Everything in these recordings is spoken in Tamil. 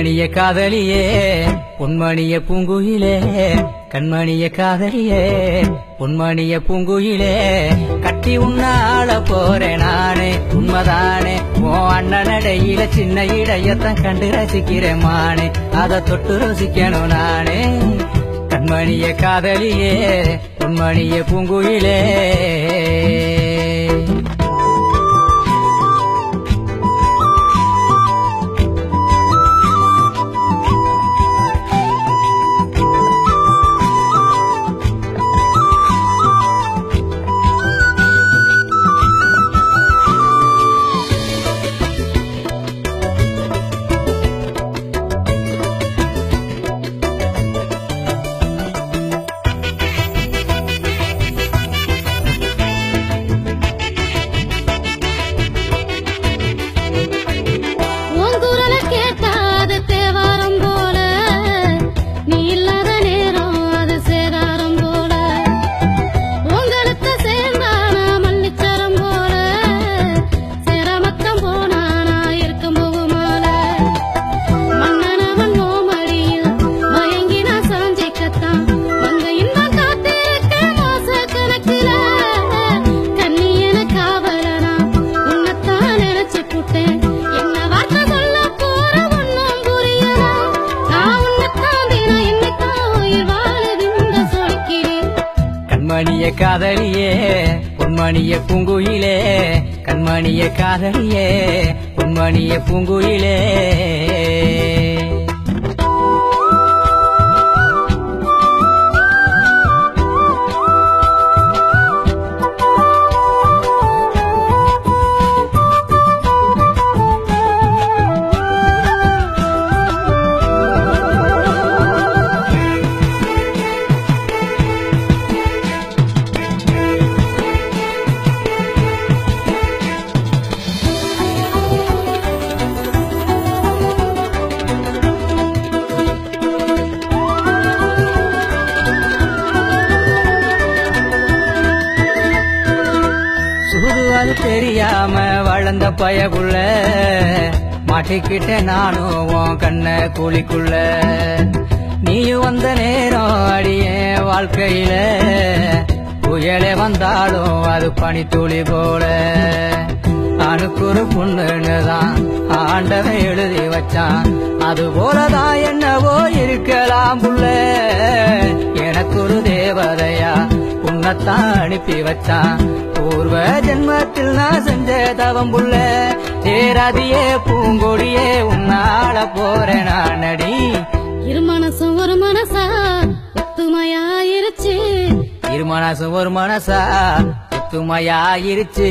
கண்மணிய காதலியே பொன்மணிய பூங்குயிலே கண்மணிய காதலியே பொன்மணிய பூங்குயிலே கட்டி உன்னால போறேன் நானே உண்மைதானே ஓ அண்ணனடையில சின்ன இடையத்தான் கண்டு ரசிக்கிறேன் மானே அதை தொட்டு ருசிக்கணும் நானே கண்மணிய காதலியே பொன்மணிய பூங்குயிலே கண்மணிய காதலியே பொன்மணிய பூங்குயிலே கண்மணிய காதலியே பொன்மணிய பூங்குயிலே அது தெரியாம வளர்ந்த பயகுள்ள மாட்டிக்கிட்ட நானும் உன் கண்ண கூலிக்குள்ள நீயும் வந்த நேரம் அடிய வாழ்க்கையில புயலே வந்தாலும் அது பனித்துளி போல அணுக்கு ஒரு பொண்ணுன்னுதான் ஆண்டவன் எழுதி வச்சான் அது போலதான் என்னவோ இருக்கலாம் புள்ள எனக்கு ஒரு தேவதையா உன்னைத்தான் அனுப்பி வச்சான் பூர்வ ஜென்மத்தில் நான் செஞ்ச தவம் புள்ள சேராதியே பூங்கொடியே உன்னால போறேன் நான் அடி இருமனசும் ஒரு மனசா ஒத்துமையாயிருச்சு இருமனசும் ஒரு மனசா ஒத்துமையாயிருச்சு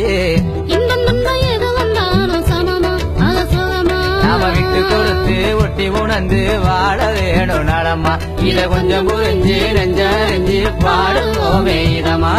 இன்பம் வந்தா எது வந்தாலும் சமமா அத சுகமா நாம விட்டு கொடுத்து ஒட்டி உணர்ந்து வாழ வேணும் நலமா இத கொஞ்சம் புரிஞ்சு நெஞ்சறிஞ்சு பாடுவோமே இதமா